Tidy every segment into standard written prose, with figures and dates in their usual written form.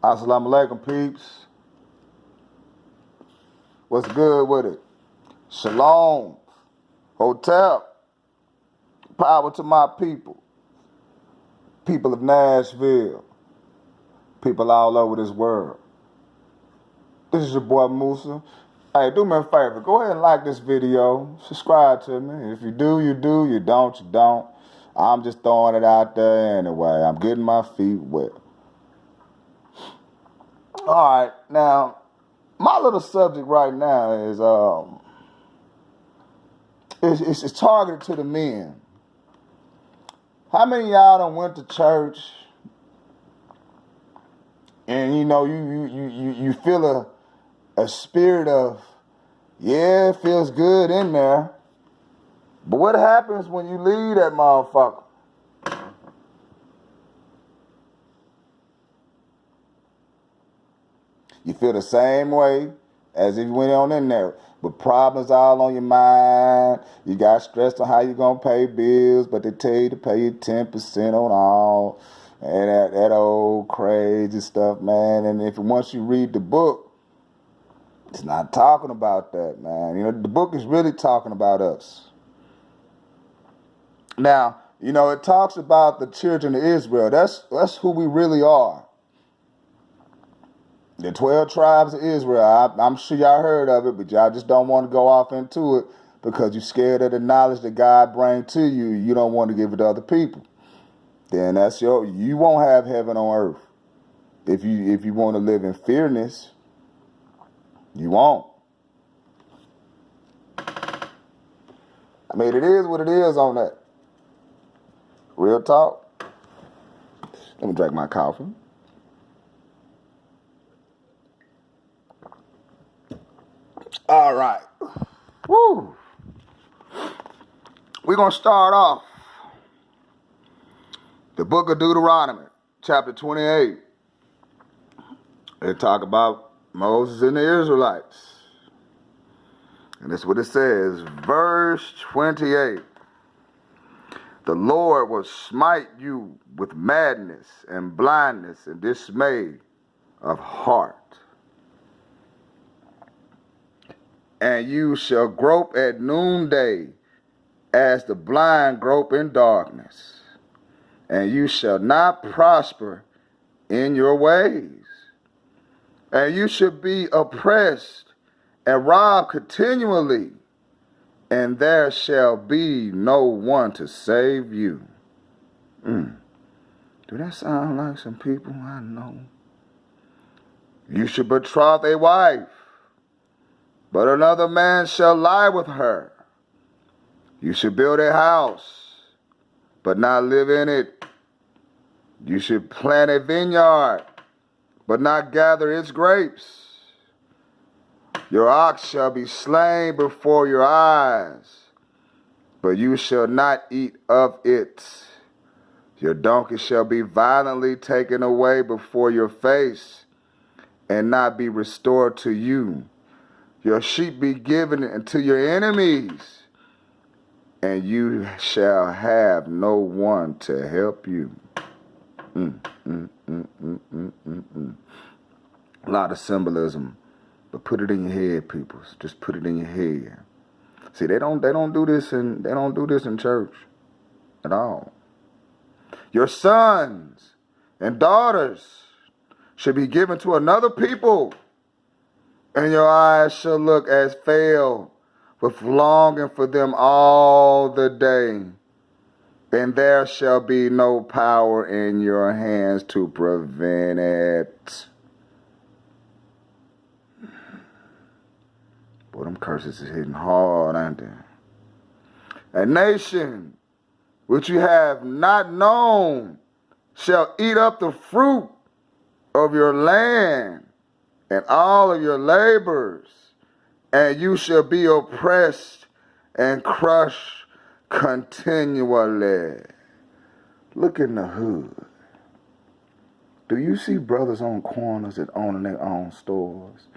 Assalamu alaikum, peeps. What's good with it? Shalom. Hotel. Power to my people. People of Nashville. People all over this world. This is your boy Musa. Hey, do me a favor. Go ahead and like this video. Subscribe to me. If you do, you do. You don't, you don't. I'm just throwing it out there anyway. I'm getting my feet wet. Alright, now, my little subject right now is it's targeted to the men. How many of y'all done went to church and you feel a spirit of, yeah, it feels good in there, but what happens when you leave that motherfucker? You feel the same way as if you went on in there, but problems all on your mind. You got stressed on how you gonna pay bills, but they tell you to pay you 10% on all, and that old crazy stuff, man. And if once you read the book, it's not talking about that, man. You know, the book is really talking about us. Now, you know, it talks about the children of Israel. That's who we really are. The 12 tribes of Israel. I'm sure y'all heard of it, but y'all just don't want to go off into it because you're scared of the knowledge that God brings to you. You don't want to give it to other people. Then you won't have heaven on earth. If you want to live in fearness, you won't. I mean, it is what it is on that. Real talk. Let me drink my coffee. All right. Woo. We're going to start off the book of Deuteronomy, chapter 28. They talk about Moses and the Israelites. And that's what it says, verse 28. The Lord will smite you with madness and blindness and dismay of heart. And you shall grope at noonday as the blind grope in darkness. And you shall not prosper in your ways. And you shall be oppressed and robbed continually. And there shall be no one to save you. Do that sound like some people I know? You shall betroth a wife, but another man shall lie with her. You should build a house, but not live in it. You should plant a vineyard, but not gather its grapes. Your ox shall be slain before your eyes, but you shall not eat of it. Your donkey shall be violently taken away before your face, and not be restored to you. Your sheep be given into your enemies, and you shall have no one to help you. A lot of symbolism, but put it in your head, people. Just put it in your head. See, they don't do this in church at all. Your sons and daughters should be given to another people, and your eyes shall look as fail, with longing for them all the day. And there shall be no power in your hands to prevent it. Boy, them curses is hitting hard, ain't they? A nation which you have not known shall eat up the fruit of your land and all of your labors, and you shall be oppressed and crushed continually. Look in the hood. Do you see brothers on corners that own their own stores?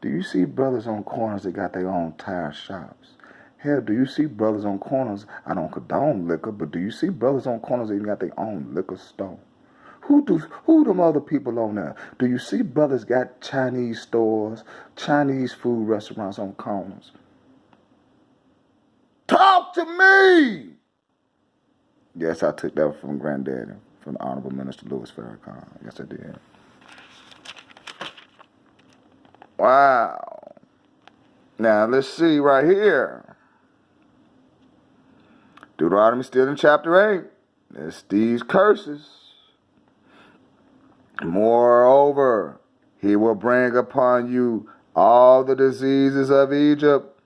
Do you see brothers on corners that got their own tire shops? Hell, do you see brothers on corners? I don't condone liquor, but do you see brothers on corners that even got their own liquor store? Who them other people on there? Do you see brothers got Chinese stores, Chinese food restaurants on corners? Talk to me! Yes, I took that from Granddaddy, from the Honorable Minister Louis Farrakhan. Yes, I did. Wow. Now, let's see right here. Deuteronomy still in chapter 8. There's these curses. Moreover, he will bring upon you all the diseases of Egypt,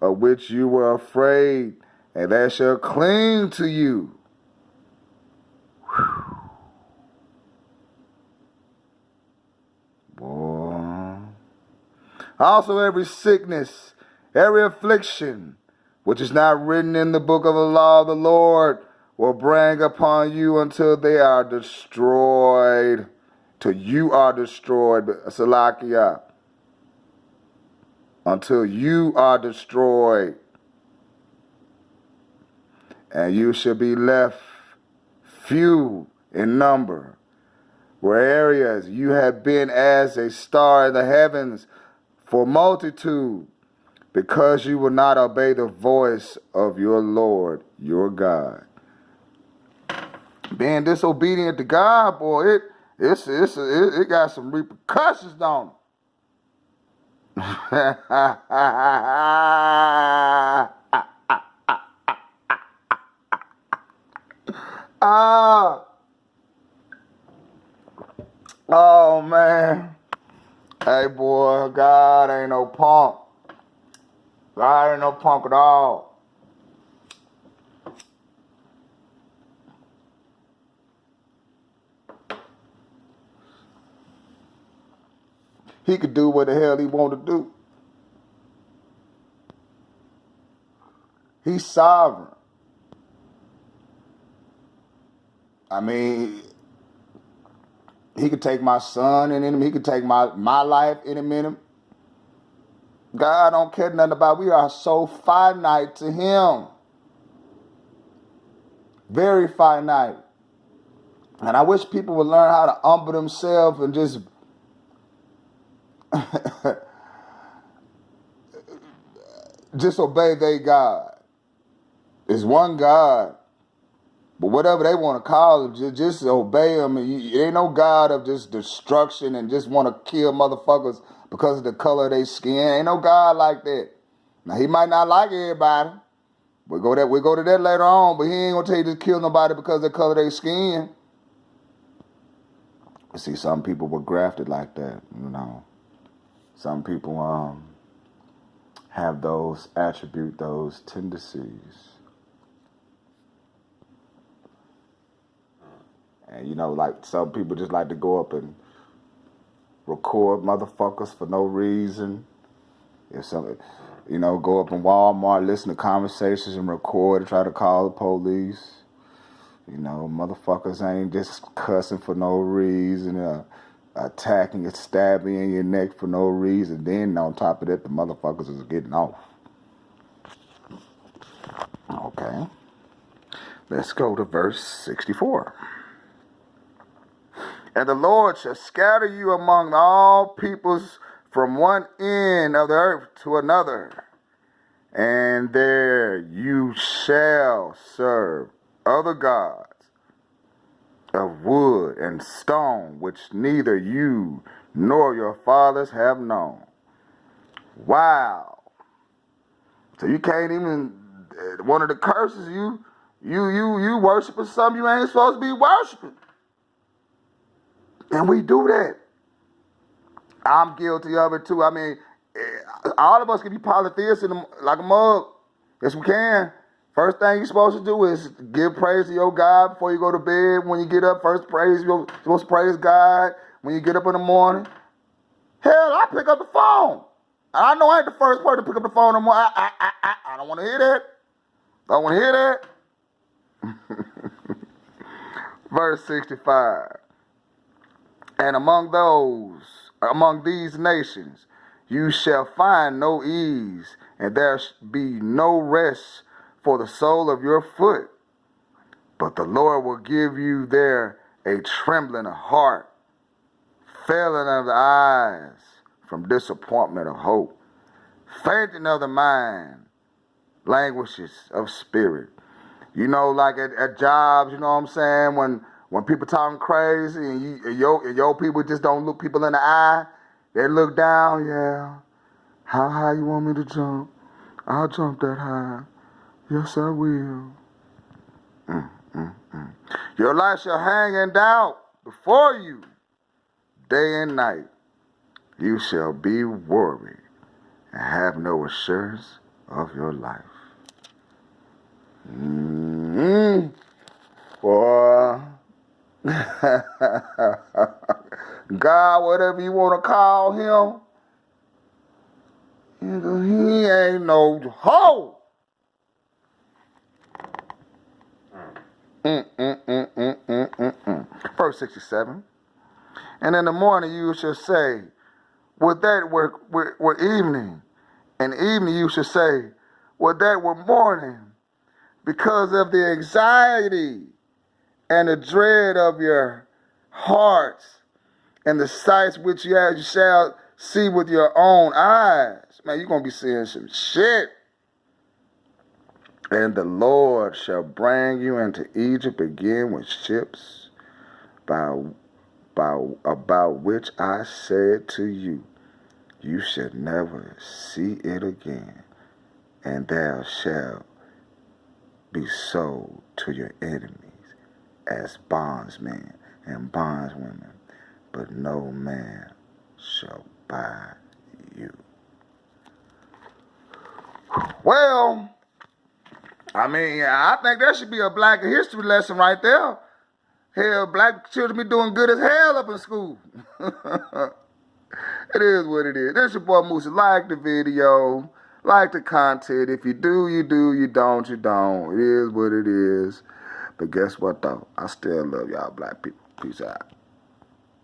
of which you were afraid, and they shall cling to you. Whew. Boy. Also every sickness, every affliction, which is not written in the book of the law of the Lord, will bring upon you until they are destroyed. Till you are destroyed, Salakia. Until you are destroyed. And you shall be left few in number, where areas you have been as a star in the heavens for multitude, because you will not obey the voice of your Lord, your God. Being disobedient to God, boy, it got some repercussions on it. Oh man. Hey boy, God ain't no punk. God ain't no punk at all. He could do what the hell he want to do. He's sovereign. I mean, he could take my son in him. He could take my life in a minute. God don't care nothing about. We are so finite to him. Very finite. And I wish people would learn how to humble themselves and just just obey their God. It's one God. But whatever they want to call it, just obey him. It ain't no God of just destruction and just want to kill motherfuckers because of the color of their skin. Ain't no God like that. Now, he might not like everybody. We'll go to that later on, but he ain't going to tell you to kill nobody because of the color of their skin. You see, some people were grafted like that, you know. Some people have those attributes, those tendencies. And, you know, like some people just like to go up and record motherfuckers for no reason. If some, you know, go up in Walmart, listen to conversations and record and try to call the police. You know, motherfuckers ain't just cussing for no reason, attacking and stabbing in your neck for no reason. Then on top of that, the motherfuckers is getting off. Okay. Let's go to verse 64. And the Lord shall scatter you among all peoples from one end of the earth to another, and there you shall serve other gods of wood and stone, which neither you nor your fathers have known. Wow. So you can't even, one of the curses, you worshiping something you ain't supposed to be worshiping. And we do that. I'm guilty of it too. I mean, all of us can be polytheists like a mug. Yes, we can. First thing you're supposed to do is give praise to your God before you go to bed. When you get up, first praise, you're supposed to praise God. When you get up in the morning, hell, I pick up the phone. And I know I ain't the first person to pick up the phone no more. I don't want to hear that. Don't want to hear that. Verse 65. And among these nations, you shall find no ease, and there be no rest for the sole of your foot. But the Lord will give you there a trembling of heart, failing of the eyes from disappointment of hope, fainting of the mind, languishes of spirit. You know, like at jobs, you know what I'm saying? When people talking crazy and your people just don't look people in the eye, they look down, yeah. How high you want me to jump? I'll jump that high. Yes, I will. Your life shall hang in doubt before you, day and night. You shall be worried and have no assurance of your life. Boy. God, whatever you want to call him, he ain't no hoe. Verse 67. And in the morning you shall say, would that were evening. And evening you shall say, would that were morning. Because of the anxiety and the dread of your hearts and the sights which you shall see with your own eyes. Man, you're going to be seeing some shit. And the Lord shall bring you into Egypt again with ships about which I said to you, you shall never see it again, and thou shalt be sold to your enemies as bondsmen and bondswomen, but no man shall buy you. Well, I mean, I think that should be a black history lesson right there. Hell, black children be doing good as hell up in school. It is what it is. This your boy Moose. Like the video. Like the content. If you do, you do. You don't, you don't. It is what it is. But guess what, though? I still love y'all black people. Peace out.